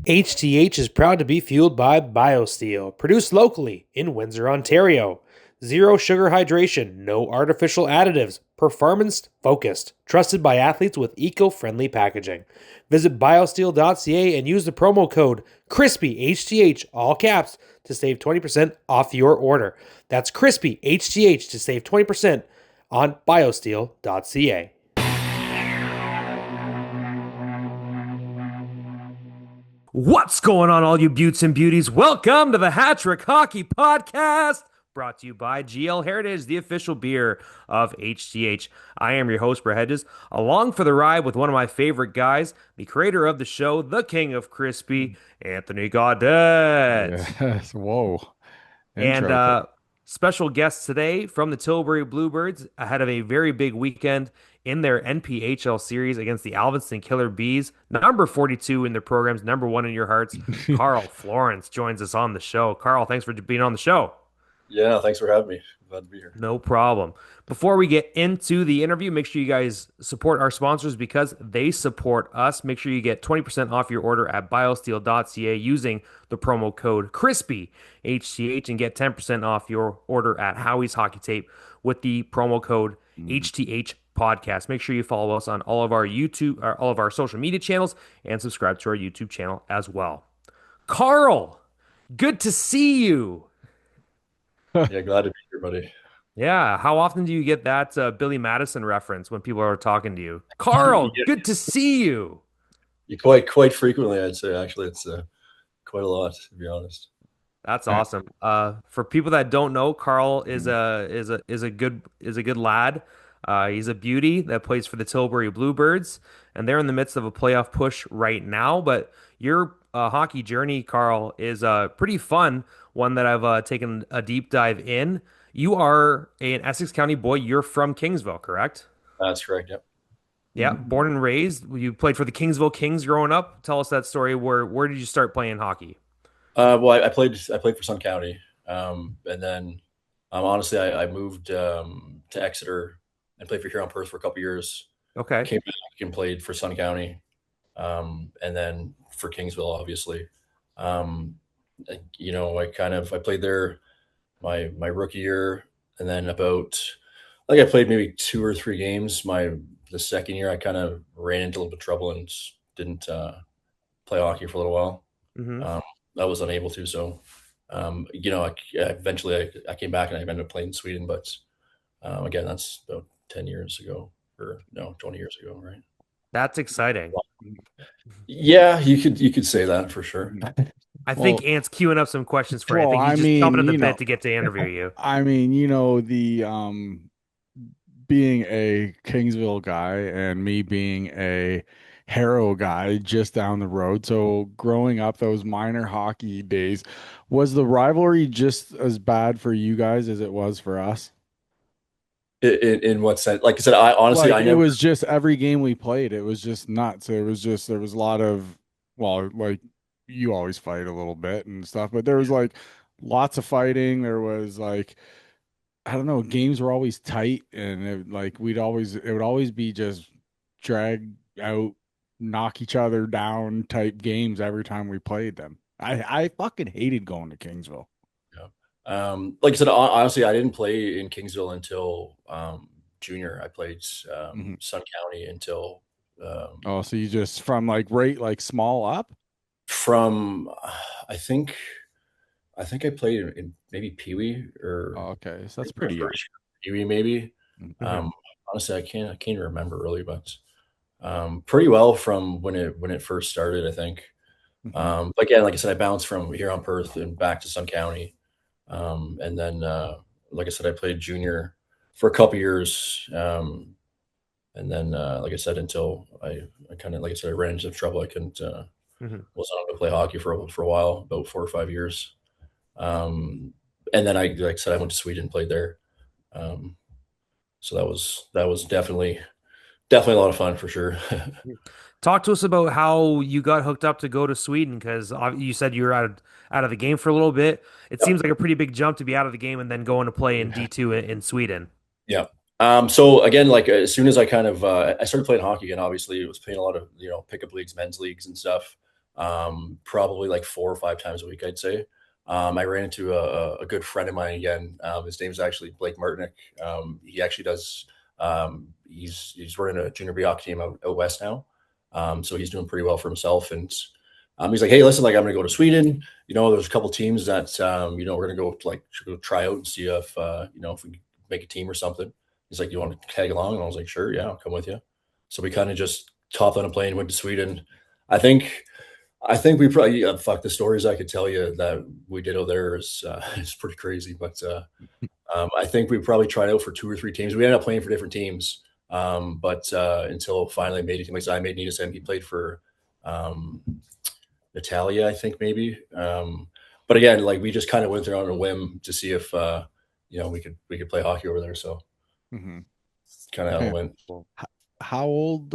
HTH is proud to be fueled by BioSteel, produced locally in Windsor, Ontario. Zero sugar hydration, no artificial additives, performance focused, trusted by athletes with eco-friendly packaging. Visit biosteel.ca and use the promo code CRISPYHTH, all caps, to save 20% off your order. That's CRISPYHTH to save 20% on biosteel.ca. What's going on, all you beauts and beauties? Welcome to the Hat-Trick Hockey Podcast, brought to you by GL Heritage, the official beer of HTH. I am your host, Brett Hedges, along for the ride with one of my favorite guys, the creator of the show, the king of crispy, Anthony Gaudette. Yes, whoa. And Intro. special guests today from the Tilbury Bluebirds ahead of a very big weekend in their NPHL series against the Alvinston Killer Bees. Number 42 in their programs, number one in your hearts. Carl Florence joins us on the show. Carl, thanks for being on the show. Yeah, thanks for having me. Glad to be here. No problem. Before we get into the interview, make sure you guys support our sponsors because they support us. Make sure you get 20% off your order at biosteel.ca using the promo code CRISPYHTH and get 10% off your order at Howie's Hockey Tape with the promo code HTH Podcast. Make sure you follow us on all of our YouTube, or all of our social media channels, and subscribe to our YouTube channel as well. Carl, good to see you. Yeah, glad to be here, buddy. Yeah, how often do you get that Billy Madison reference when people are talking to you? Carl, Yeah, good to see you. quite frequently, I'd say. Actually, it's quite a lot, to be honest. That's awesome. For people that don't know, Carl is a good lad. He's a beauty that plays for the Tilbury Bluebirds, and they're in the midst of a playoff push right now. But your hockey journey, Carl, is pretty fun. One that I've taken a deep dive in. You are an Essex County boy. You're from Kingsville, correct? That's correct. Yep. Yeah, born and raised. You played for the Kingsville Kings growing up. Tell us that story. Where did you start playing hockey? Well, I played for Sun County, and then honestly, I moved to Exeter and played for Huron-Perth for a couple years. Okay. Came back and played for Sun County, and then for Kingsville, obviously. I played there my rookie year, and then I played maybe 2 or 3 games. The second year, I kind of ran into a little bit of trouble and didn't play hockey for a little while. hmm I was unable to, so eventually I came back and I ended up playing in Sweden. But again, that's about 10 years ago, or no, 20 years ago, right? That's exciting. Yeah, you could say that for sure. I think Ant's queuing up some questions for you. I well, think he's I just mean, jumping in the you know, bed to get to interview you. I mean, the being a Kingsville guy and me being a Harrow guy just down the road. So growing up those minor hockey days, was the rivalry just as bad for you guys as it was for us? In what sense? Like I said, I honestly, Like I it never. was just every game we played, it was just nuts. There was a lot of, well, like you always fight a little bit and stuff, but there was like lots of fighting. There was like, I don't know, games were always tight, and it would always be just drag out, knock each other down type games every time we played them. I fucking hated going to Kingsville. Yeah. Like I said, honestly, I didn't play in Kingsville until junior. I played Mhm. Sun County until Oh, so you just from like right like small up? from I think I played in maybe Pee Wee or Oh, okay, so that's maybe my pretty young. first year Pee Wee maybe. hmm Honestly, I can't remember really, but pretty well from when it first started, I think. Mhm. But again, like I said, I bounced from here on Perth and back to Sun County. And then, like I said, I played junior for a couple years. And then, like I said, until I kind of, like I said, I ran into trouble. I couldn't, hmm was not able to play hockey for a while, about 4 or 5 years. Um, and then like I said, I went to Sweden and played there. Um, so that was definitely a lot of fun for sure. Talk to us about how you got hooked up to go to Sweden because you said you were out of the game for a little bit. It Yep. seems like a pretty big jump to be out of the game and then going to play in D2 in Sweden. Yeah. So again, like as soon as I kind of I started playing hockey again, obviously it was playing a lot of pickup leagues, men's leagues and stuff. probably like 4 or 5 times a week, I'd say. I ran into a good friend of mine again. His name's actually Blake Martinick. He actually does. He's running a junior B hockey team out west now. So he's doing pretty well for himself. And he's like, hey, listen, like I'm going to go to Sweden. There's a couple teams that we're going to go try out and see if if we can make a team or something. He's like, you want to tag along? And I was like, sure, yeah, I'll come with you. So we kind of just hopped on a plane, went to Sweden. I think we probably fuck the stories I could tell you that we did over there is it's pretty crazy. But I think we probably tried out for 2 or 3 teams. We ended up playing for different teams, but until finally made a team. Like I made Nita Sam. He played for Natalia, I think maybe. But again, like we just kind of went there on a whim to see if we could play hockey over there. So Mm-hmm. kind of how it went. How old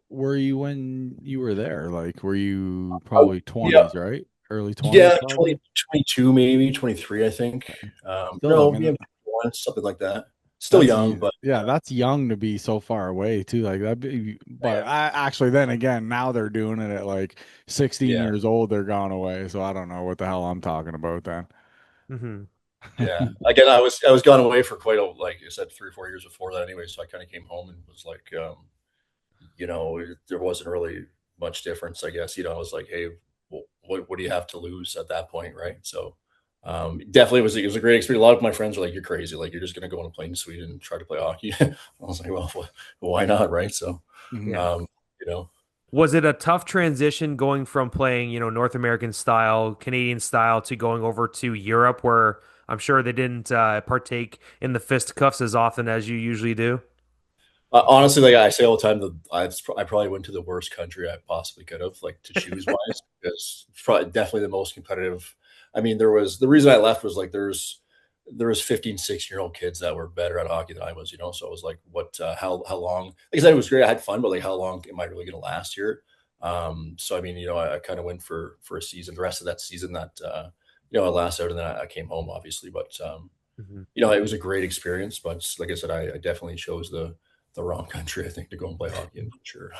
were you when you were there? Like, were you probably 20s, right? Early 20s, Yeah, probably? 22, maybe 23, I think. Still, I No, mean, yeah, something like that. Still young, but yeah, that's young to be so far away too. Like that, but yeah, I actually then again now they're doing it at like 16 yeah, years old. They're gone away, so I don't know what the hell I'm talking about then. Mm-hmm. yeah. Again, I was gone away for quite like I said, 3 or 4 years before that anyway. So I kind of came home and was like, there wasn't really much difference, I guess. I was like, hey, well, what do you have to lose at that point, right? So definitely it was a great experience. A lot of my friends were like, you're crazy, like you're just gonna go on a plane to Sweden and try to play hockey. I was like, well, why not, right? So Mhm. Yeah. um, you know, Was it a tough transition going from playing, North American style, Canadian style to going over to Europe where I'm sure they didn't partake in the fisticuffs as often as you usually do? honestly, like I say all the time, I probably went to the worst country I possibly could have, like to choose wise, because it's probably definitely the most competitive. I mean, the reason I left was like there was 15, 16-year-old kids that were better at hockey than I was, So I was like, what, how long? Like I said, it was great. I had fun, but like, how long am I really going to last here? So I mean, I kind of went for a season, the rest of that season that I lasted out, and then I came home, obviously, but Mhm. it was a great experience. But like I said, I definitely chose the wrong country, I think, to go and play hockey in, for sure.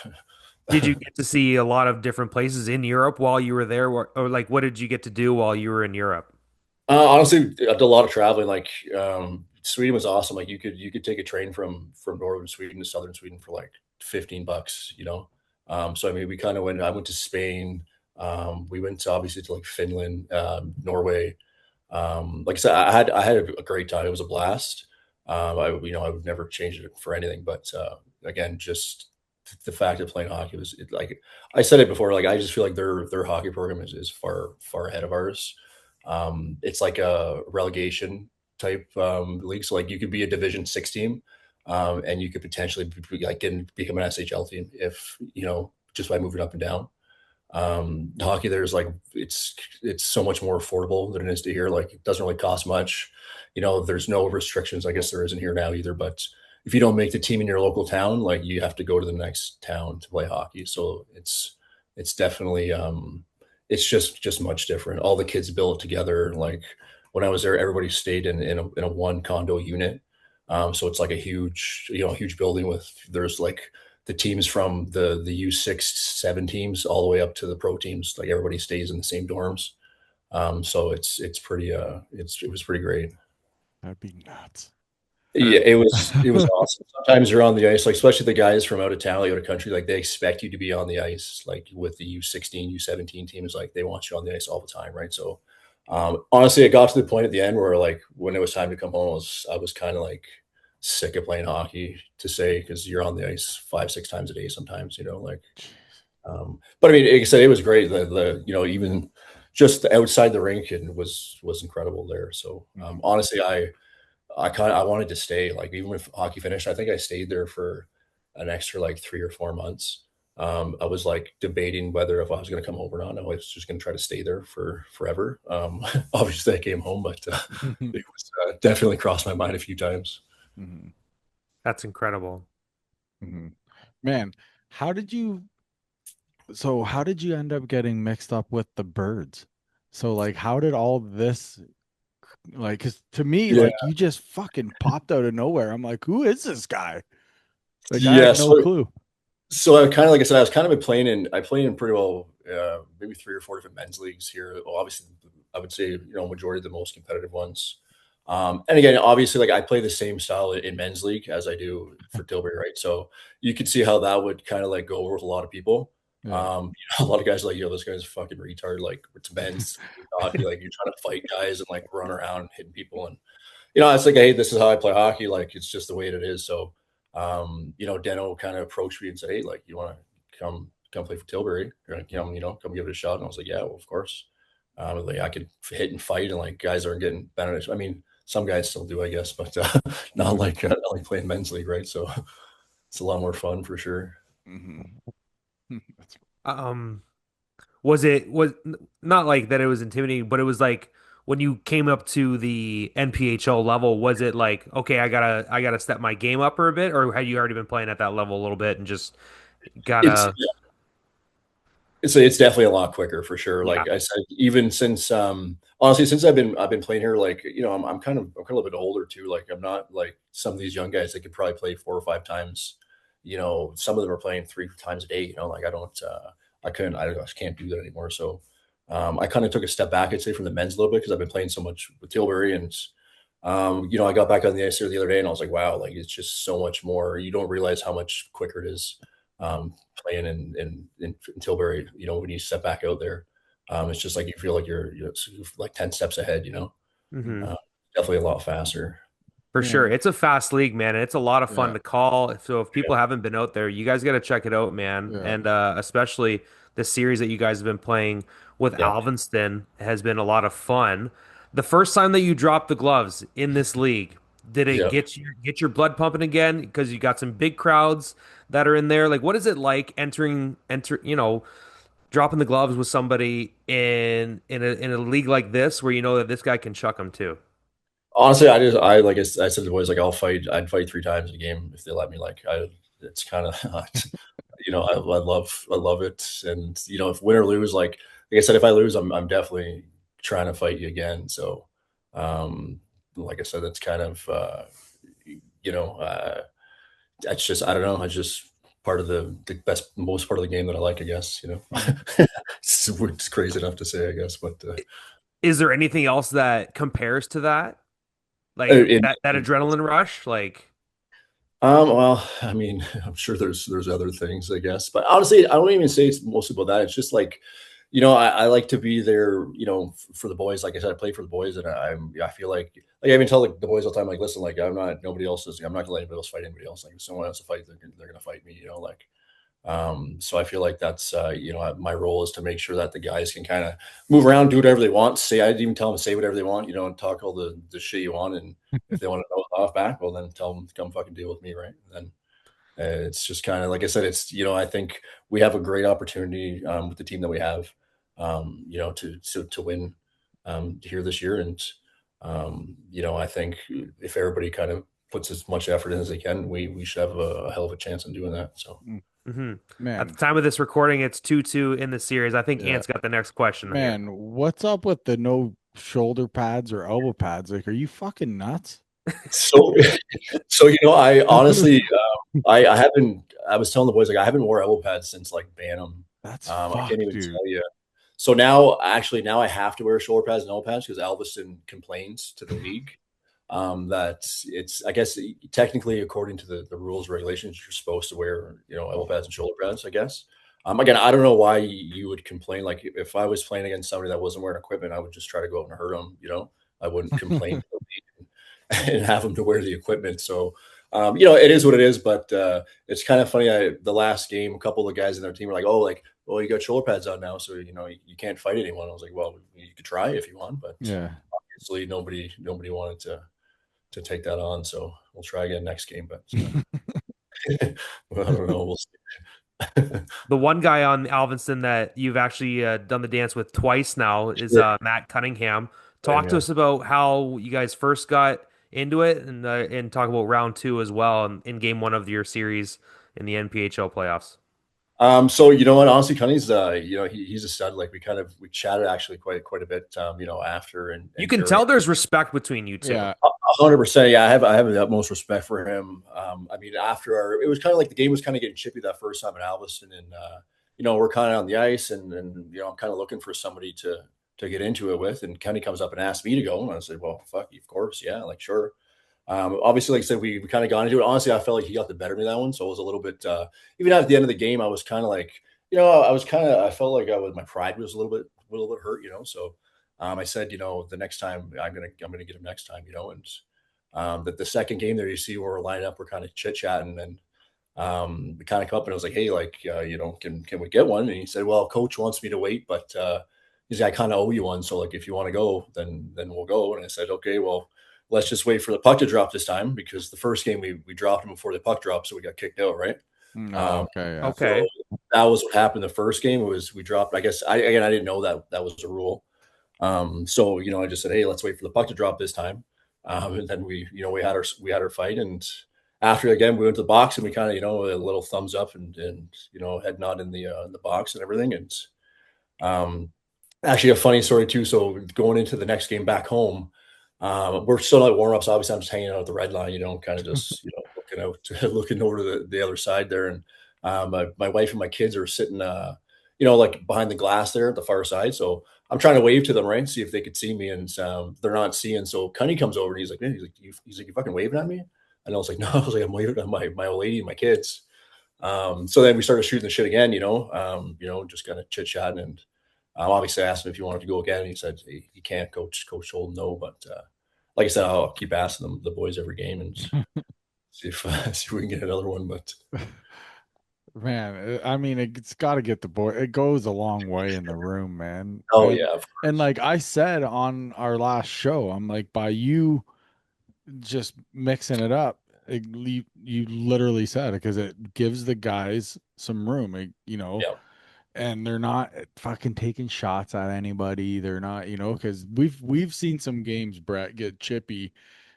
Did you get to see a lot of different places in Europe while you were there, or like what did you get to do while you were in Europe? Honestly, I did a lot of traveling. Like Sweden was awesome. Like you could take a train from northern Sweden to southern Sweden for like $15. So I mean, we kind of went. I went to Spain. We went to obviously to like Finland, Norway. Like I said, I had a great time. It was a blast. I would never change it for anything. But again, just the fact of playing hockey like I said it before. Like I just feel like their hockey program is far ahead of ours. It's like a relegation type league. So like you could be a Division 6 team, and you could potentially become an SHL team if just by moving up and down. Hockey there's like it's so much more affordable than it is to here. Like it doesn't really cost much. There's no restrictions. I guess there isn't here now either. But if you don't make the team in your local town, like you have to go to the next town to play hockey. So it's definitely it's just much different. All the kids build it together. Like when I was there, everybody stayed in a one condo unit. So it's like a huge building with there's like the teams from the U6, 7 teams all the way up to the pro teams. Like everybody stays in the same dorms. So it's pretty it was pretty great. That'd be nuts. Yeah, it was awesome. Sometimes you're on the ice, like especially the guys from out of town, like out of country, like they expect you to be on the ice, like with the U16, U17 teams, like they want you on the ice all the time, right? So honestly, it got to the point at the end where like when it was time to come home, I was kind of like sick of playing hockey to say because you're on the ice 5, 6 times a day sometimes, like but I mean, like I said, it was great. The even just outside the rink and was incredible there. So Mhm. honestly, I wanted to stay. Like even if hockey finished, I think I stayed there for an extra like 3 or 4 months. I was like debating whether if I was going to come home or not. I was just going to try to stay there for forever. Obviously, I came home, but it was definitely crossed my mind a few times. Mhm. That's incredible. Mhm. Man, how did you how did you end up getting mixed up with the birds? So like how did all this like cuz to me Yeah, like you just fucking popped out of nowhere. I'm like, who is this guy? Like I yeah. had no So clue. So I kind of, like I said, I was kind of been I played in pretty well, maybe 3 or 4 different men's leagues here. Well, obviously, I would say, majority of the most competitive ones. And again, obviously, like I play the same style in men's league as I do for Tilbury, right? So you could see how that would kind of like go over with a lot of people. Yeah. A lot of guys are like, yo, this guy's a fucking retard. Like it's men's hockey, like you're trying to fight guys and like run around and hitting people. And it's like, hey, this is how I play hockey. Like it's just the way it is. So, Deno kind of approached me and said, hey, like, you want to come play for Tilbury? You're like, come give it a shot. And I was like, yeah, well, of course. Like I could hit and fight, and like guys aren't getting better. I mean, some guys still do, I guess, but not like playing men's league, right? So it's a lot more fun for sure. Mhm. That's Um, was not like that it was intimidating, but it was like when you came up to the NPHL level, was it like, okay, I gotta step my game up for a bit, or had you already been playing at that level a little bit and just It's gotta, it's definitely a lot quicker for sure. yeah. Like I said, even since honestly, since I've been playing here, like I'm kind of a little bit older too. Like I'm not like some of these young guys that could probably play 4 or 5 times. Some of them are playing 3 times a day. Like I don't I just can't do that anymore. So I kind of took a step back, I'd say, from the men's a little bit because I've been playing so much with Tilbury. And I got back on the ice there the other day and I was like, wow, like it's just so much more. You don't realize how much quicker it is playing in Tilbury, when you step back out there. It's just like you feel like you're like 10 steps ahead, Hmm. uh, definitely a lot faster. For yeah. sure. It's a fast league, man, and it's a lot of fun Yeah. to call. So if Yeah. people haven't been out there, you guys got to check it out, man. Yeah. And especially the series that you guys have been playing with Yeah. Alvinston has been a lot of fun. The first time that you dropped the gloves in this league, did it Yeah. get your blood pumping again? Because you got some big crowds that are in there. Like, what is it like dropping the gloves with somebody in a league like this where you know that this guy can chuck them too? Honestly, I said to the boys, like I'd fight 3 times a game if they let me. Like it's kind of, I love it. And if win or lose, like I said, if I lose, I'm definitely trying to fight you again. So, um, like I said, that's kind of, you know, uh, that's just, I don't know. It's just part of most part of the game that I like, I guess, Mhm. it's crazy enough to say, I guess, but, Is there anything else that compares to that? Like in, that adrenaline rush? Like, Well, I mean, I'm sure there's other things, I guess, but honestly, I don't even say it's mostly about that. It's just like, I like to be there, for the boys. Like I said, I play for the boys, and I feel like I even tell the boys all the time, like, listen, like I'm not gonna let anybody else fight anybody else. Like if someone has to fight, they're gonna fight me, like. So I feel like that's my role is to make sure that the guys can kind of move around, do whatever they want. I even tell them to say whatever they want, and talk all the shit you want. And if they want to know off back, well then tell them to come fucking deal with me, right? And then it's just kind of like I said, it's I think we have a great opportunity with the team that we have, to win here this year. And I think if everybody kind of puts as much effort in as they can, we should have a hell of a chance in doing that. So. Mm. hmm At the Man. time of this recording, it's 2-2 in the series. I think Yeah. Ant's got the next question here. Man, what's up with the no shoulder pads or elbow pads? Like, are you fucking nuts? So, I honestly, I haven't. I was telling the boys like I haven't wore elbow pads since like Bantam. That's I can't fucked, even dude. tell you. So now I have to wear shoulder pads and elbow pads because Alvinston complains to the league that it's. I guess technically, according to the rules regulations, you're supposed to wear elbow pads and shoulder pads. I guess. Again, I don't know why you would complain. Like if I was playing against somebody that wasn't wearing equipment, I would just try to go out and hurt them. I wouldn't complain to the league and have them to wear the equipment. So, it is what it is. But it's kind of funny. The last game, a couple of the guys in their team were like, "Oh, like, well, you got shoulder pads on now, so you can't fight anyone." I was like, "Well, you could try if you want, but Yeah. obviously nobody wanted to take that on. So we'll try again next game." But well, I don't know. We'll see. The one guy on Alvinston that you've actually done the dance with twice now is Sure. Matt Cunningham. Same, Talk to yeah. us about how you guys first got into it, and talk about round two as well in game one of your series in the NPHL playoffs. So you know what, honestly, Cunny's he's a stud. Like we chatted actually quite a bit, after You and can during. tell there's respect between you two. Yeah. 100%. Yeah, I have the utmost respect for him. I mean, it was kind of like the game was kind of getting chippy that first time in Alvinston, and we're kind of on the ice, and I'm kind of looking for somebody to get into it with. And Kenny comes up and asks me to go, and I said, "Well, fuck, of course, yeah, like sure." Obviously, like I said, we kind of got into it. Honestly, I felt like he got the better of me that one, so it was a little bit. Even at the end of the game, I was kind of like, I felt like my pride was a little bit hurt, So I said, the next time I'm gonna get him next time, and the second game there, you see where we're lined up, we're kind of chit chatting, and we kind of come up and I was like, hey, like, can we get one? And he said, well, coach wants me to wait, but he's like, I kind of owe you one, so like if you want to go, then we'll go. And I said, okay, well, let's just wait for the puck to drop this time, because the first game we dropped him before the puck dropped, so we got kicked out, right? Oh, okay. Yeah. Okay. So that was what happened the first game. It was we dropped. I guess I didn't know that was a rule. So I just said, hey, let's wait for the puck to drop this time. And then we had our fight, and after again we went to the box and we kind of a little thumbs up and head nod in the box and everything. And actually a funny story too. So going into the next game back home, we're still at warm-ups. Obviously, I'm just hanging out at the red line, kind of just looking out, looking over to the other side there. And my wife and my kids are sitting, like behind the glass there at the far side. So I'm trying to wave to them, right, see if they could see me, and they're not seeing. So Cunny comes over and he's like, man, he's like, you fucking waving at me? And I was like, no, I was like, I'm waving at my old lady and my kids. So then we started shooting the shit again, just kind of chit chatting. And obviously, I asked him if he wanted to go again, and he said he can't. Coach told him no, but like I said, I'll keep asking them, the boys, every game, and see if see if we can get another one. But Man, I mean, it's got to get the boy. It goes a long way in the room, man. oh And yeah, and like I said on our last show, I'm like, by you just mixing it up, you literally said it, because it gives the guys some room, yeah, and they're not fucking taking shots at anybody. They're not, because we've seen some games, Brett, get chippy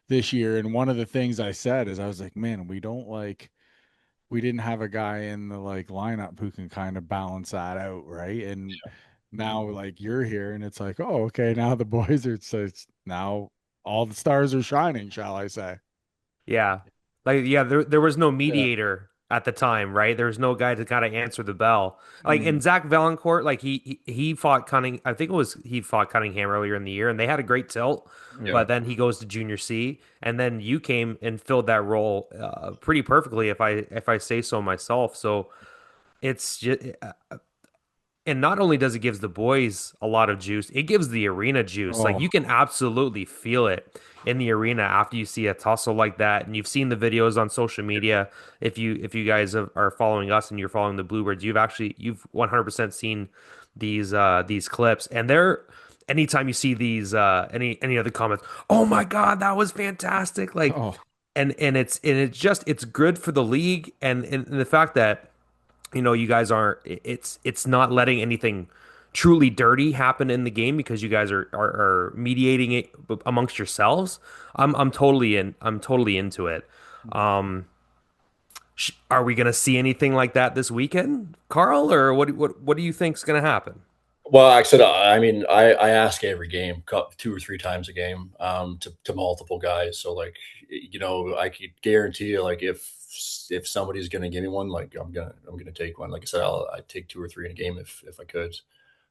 this year. And one of the things I said is I was like, man, we didn't have a guy in the like lineup who can kind of balance that out, right? And now like you're here and it's like, oh, okay, now the boys are, so it's now all the stars are shining, shall I say. Yeah. Like, yeah, there was no Yeah. mediator at the time, right? There was no guy to kind of answer the bell. Like, Mm, and Zach Valancourt, like he fought I think it was he fought Cunningham earlier in the year, and they had a great tilt. yeah. But then he goes to junior C, and then you came and filled that role pretty perfectly, if I say so myself. So it's just, and not only does it gives the boys a lot of juice, it gives the arena juice. Like Oh, you can absolutely feel it in the arena after you see a tussle like that. And you've seen the videos on social media. If you guys are following us and you're following the Bluebirds, you've 100% seen these clips. And they're anytime you see these any of the comments, oh my God, that was fantastic. Like oh, it's good for the league, and the fact that you guys aren't, it's not letting anything truly dirty happen in the game because you guys are mediating it amongst yourselves. I'm totally into it. um are we gonna see anything like that this weekend, Carl, or what do you think's gonna happen? well, like I said, I mean, I ask every game, 2 or 3 times a game, to multiple guys. So like, I could guarantee you, like if somebody's gonna give me one, like I'm gonna take one. Like I said, I'd take 2 or 3 in a game if I could.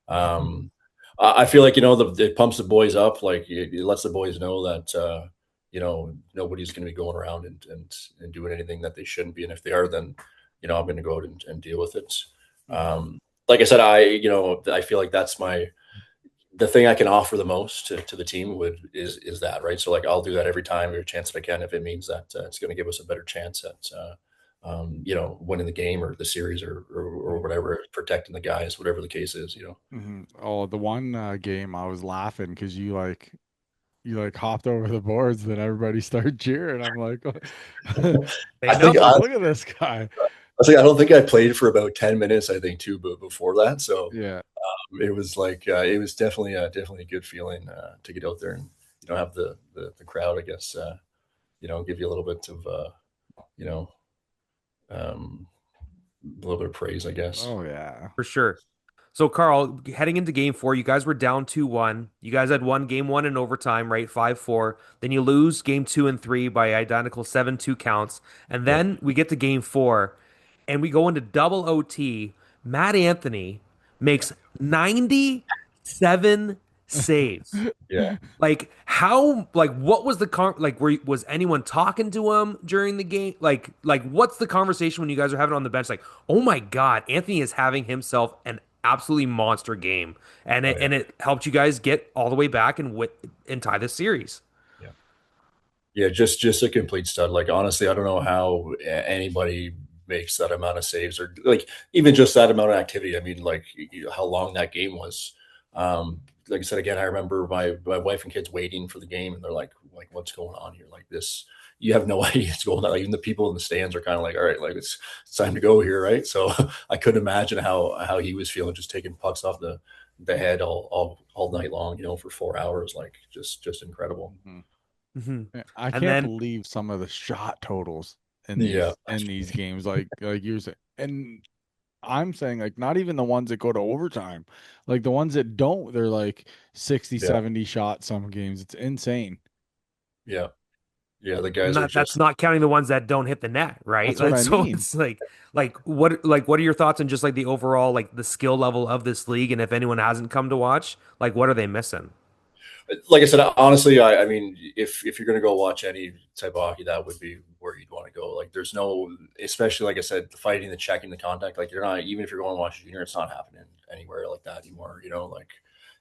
Um, I feel like it pumps the boys up. Like it lets the boys know that nobody's going to be going around and doing anything that they shouldn't be. And if they are, then I'm going to go out and deal with it. Um, like I said, I feel like that's the thing I can offer the most to the team is that, right. So like I'll do that every time, every chance that I can, if it means that it's going to give us a better chance at winning the game or the series or whatever, protecting the guys, whatever the case is. Oh, the one game I was laughing because you like hopped over the boards, then everybody started cheering. I'm like, They I know. think I'm like, look at this guy. I don't think I played for about 10 minutes, I think, too, but before that. So Yeah. it was like, it was definitely a good feeling to get out there and, have the crowd, I guess, give you a little bit of, you know, um, little bit of praise, I guess. Oh yeah. For sure. So, Carl, heading into game four, you guys were down 2-1. You guys had won game one in overtime, right? 5-4. Then you lose game two and three by identical 7-2 counts. And Yep. then we get to game four and we go into double OT. Matt Anthony makes 97 saves. Yeah. What was the was anyone talking to him during the game? What's the conversation when you guys are having on the bench? Like, oh my God, Anthony is having himself an absolutely monster game, and Oh it yeah. and it helped you guys get all the way back and tie this series. Yeah. Yeah, just a complete stud. Like honestly, I don't know how anybody makes that amount of saves or like even just that amount of activity. I mean, like how long that game was. Like I said again, I remember my wife and kids waiting for the game, and they're like what's going on here? Like this, you have no idea what's going on. Like, even the people in the stands are kind of like, all right, like it's time to go here, right? So I couldn't imagine how he was feeling, just taking pucks off the head all night long, for 4 hours, like just incredible. Mhm. Hmm. Yeah, I And can't then believe some of the shot totals in Yeah. these games, like you're saying, and I'm saying like not even the ones that go to overtime, like the ones that don't, they're like 60, Yeah. 70 shots some games. It's insane. Yeah. Yeah. The guys are not that's just, not counting the ones that don't hit the net, right? That's what Like I so mean. it's what are your thoughts on just like the overall like the skill level of this league and if anyone hasn't come to watch, like what are they missing? like I said, honestly, I mean, if you're gonna go watch any type of hockey, that would be where you'd want to go. Like, there's no, especially like I said, the fighting, the checking, the contact. Like, you're not, even if you're going to watch junior, it's not happening anywhere like that anymore. Like,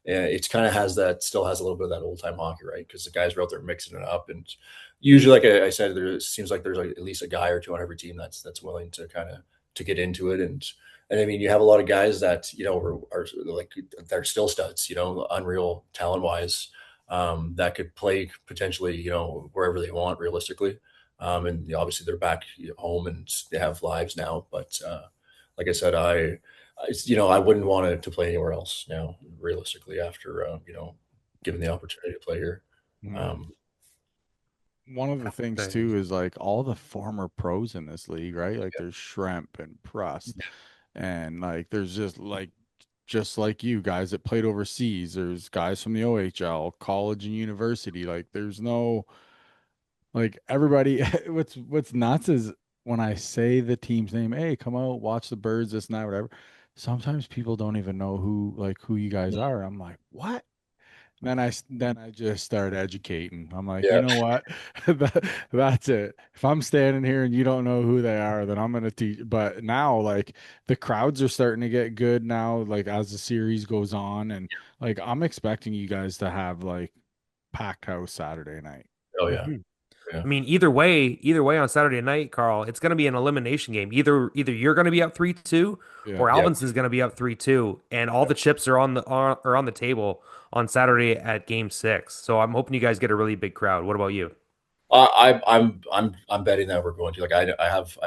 yeah, it's kind of still has a little bit of that old time hockey, right? Because the guys are out there mixing it up, and usually, like I said, there seems like there's like at least a guy or two on every team that's willing to kind of to get into it, and I mean, you have a lot of guys that are like they're still studs, unreal talent wise, that could play potentially, wherever they want realistically. And obviously they're back home and they have lives now. But like I said, I wouldn't want to play anywhere else now, realistically, after given the opportunity to play here. Mhm. Um, One of the things too is like all the former pros in this league, right? Like there's Shrimp and Prust, and like there's just like you guys that played overseas. There's guys from the OHL, college and university. Like there's no like everybody. What's nuts is when I say the team's name, hey, come out, watch the birds, this and that, whatever. Sometimes people don't even know who you guys are. I'm like, what? Then I just start educating. I'm like, you yeah, know what? That's it. If I'm standing here and you don't know who they are, then I'm gonna teach. But now, like the crowds are starting to get good now. Like as the series goes on, and like I'm expecting you guys to have like packed house Saturday night. oh yeah, Mhm. yeah, I mean, either way on Saturday night, Carl, it's going to be an elimination game. Either you're going to be up 3-2 Yeah. or yeah. Alvinston's going to be up 3-2 and all the chips are on the table on Saturday at game 6. So I'm hoping you guys get a really big crowd. What about you? I'm betting that we're going to, like, I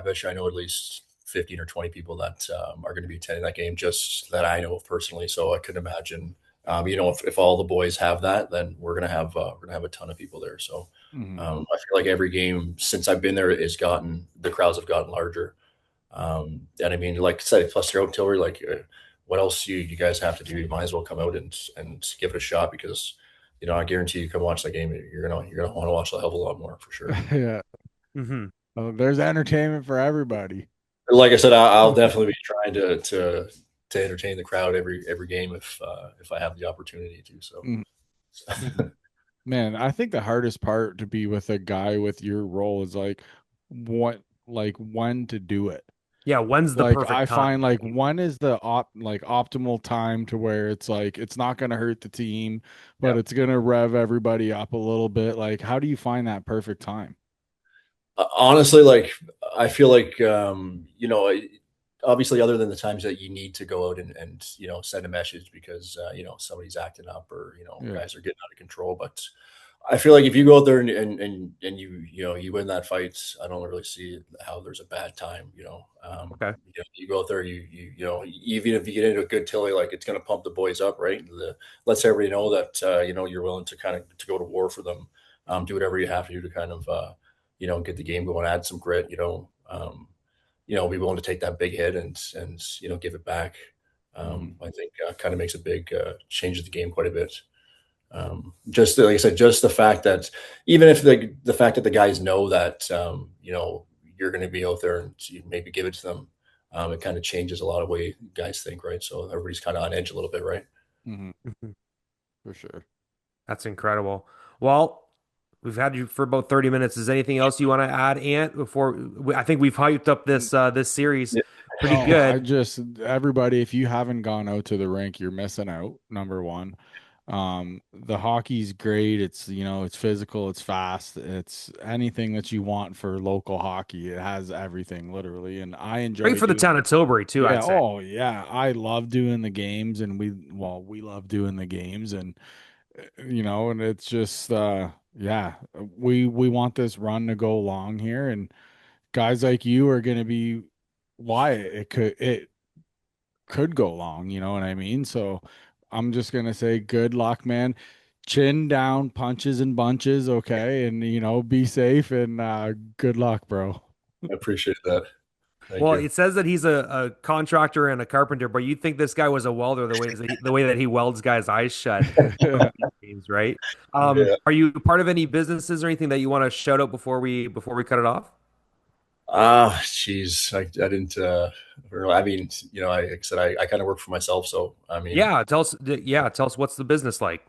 bet you I know at least 15 or 20 people that are going to be attending that game, just that I know of personally. So I could imagine, if all the boys have that, then we're gonna have a ton of people there. So Mhm. I feel like every game since I've been there the crowds have gotten larger. And I mean, like I said, plus you're out in Tilbury, like what else you guys have to do? You might as well come out and give it a shot, because I guarantee you come watch that game, you're gonna want to watch a hell of a lot more for sure. Yeah. Hmm. There's entertainment for everybody. Like I said, I'll definitely be trying to entertain the crowd every game if I have the opportunity to. So, Mhm. Man, I think the hardest part to be with a guy with your role is like when to do it. Yeah, when's the Like perfect I time? find like when is the optimal time to where it's like it's not going to hurt the team, but yeah. it's going to rev everybody up a little bit. Like how do you find that perfect time? Honestly, like I feel like obviously, other than the times that you need to go out and send a message because somebody's acting up, or Yeah. guys are getting out of control. But I feel like if you go out there and you win that fight, I don't really see how there's a bad time. Okay. You go out there, even if you get into a good tilly, like it's going to pump the boys up, right? Lets everybody know that you're willing to kind of to go to war for them, do whatever you have to do to kind of get the game going, add some grit, be willing to take that big hit and give it back. I think kind of makes a big changes the game quite a bit. Just like I said, just the fact that even if the fact that the guys know that you're going to be out there and you maybe give it to them, it kind of changes a lot of way guys think, right? So everybody's kind of on edge a little bit, right? For sure. That's incredible. Well, we've had you for about 30 minutes. Is anything else you want to add, Ant? I think we've hyped up this series pretty good. Everybody, if you haven't gone out to the rink, you're missing out. Number one. The hockey's great. It's physical, it's fast, it's anything that you want for local hockey. It has everything literally. And I enjoy Great for the town of Tilbury too, yeah, I'd say. oh yeah. I love doing the games and we love doing the games and and it's just yeah, we want this run to go long here and guys like you are going to be why it could go long, you know what I mean? So I'm just gonna say good luck, man. Chin down, punches and bunches, okay? And be safe and good luck, bro. I appreciate that. Thank Well, you. it says that he's a contractor and a carpenter, but you'd think this guy was a welder the way that he welds guys' eyes shut, games, right? Yeah. Are you part of any businesses or anything that you want to shout out before we cut it off? Geez, I didn't. I mean, like I said, I kind of work for myself, so I mean, Yeah, tell us. Yeah, tell us what's the business like.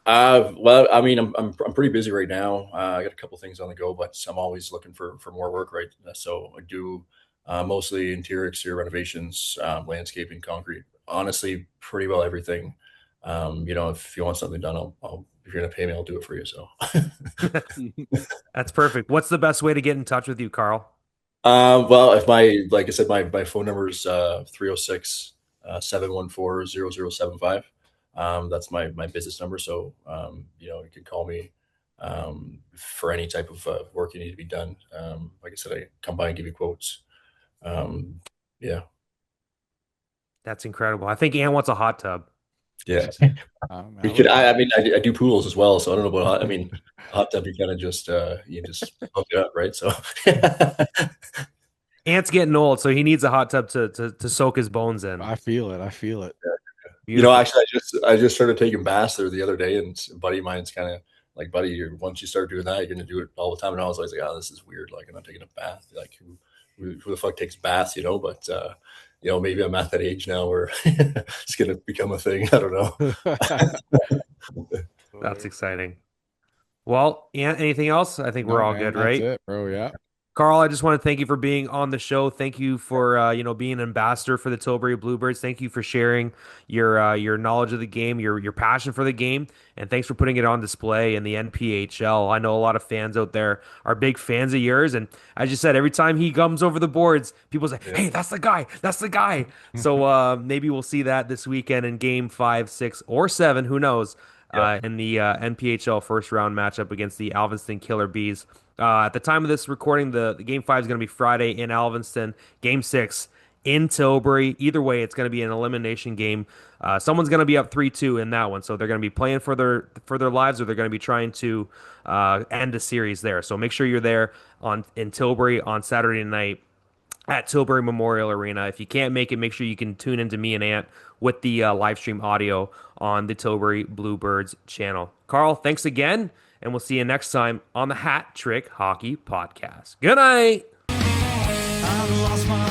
well, I mean, I'm pretty busy right now. I got a couple things on the go, but I'm always looking for more work, right? So I do mostly interior, exterior renovations, landscaping, concrete. Honestly, pretty well everything. If you want something done, if you're gonna pay me, I'll do it for you. So, That's perfect. What's the best way to get in touch with you, Carl? well, if like I said, my phone number is 306 714 0075. That's my business number. So, you can call me for any type of work you need to be done. Like I said, I come by and give you quotes. Yeah. That's incredible. I think Ann wants a hot tub. Yeah. Um, We could, I mean, I do pools as well. So I don't know about, I mean, hot tub, you kind of just, you just hook it up, right? So, Ant's getting old, so he needs a hot tub to soak his bones in. I feel it. I feel it. Beautiful. Actually, I just started taking baths there the other day, and a buddy of mine's kind of like, buddy, once you start doing that, you're going to do it all the time. And I was always like, oh, this is weird. Like, I'm not taking a bath. Like, who the fuck takes baths, But, maybe I'm at that age now where it's going to become a thing. I don't know. That's exciting. Well, Ant, anything else? I think we're all man, good, right? that's it, bro. Yeah. Carl, I just want to thank you for being on the show. Thank you for being an ambassador for the Tilbury Bluebirds. Thank you for sharing your knowledge of the game, your passion for the game, and thanks for putting it on display in the NPHL. I know a lot of fans out there are big fans of yours, and as you said, every time he comes over the boards, people say, "Hey, that's the guy! That's the guy!" So maybe we'll see that this weekend in Game 5, 6, or 7. Who knows? In the NPHL first round matchup against the Alvinston Killer Bees. At the time of this recording, the Game 5 is going to be Friday in Alvinston. Game 6 in Tilbury. Either way, it's going to be an elimination game. Someone's going to be up 3-2 in that one, so they're going to be playing for their lives, or they're going to be trying to end a series there. So make sure you're there in Tilbury on Saturday night at Tilbury Memorial Arena. If you can't make it, make sure you can tune into me and Ant with the live stream audio on the Tilbury Bluebirds channel. Carl, thanks again, and we'll see you next time on the Hat Trick Hockey Podcast. Good night. I lost my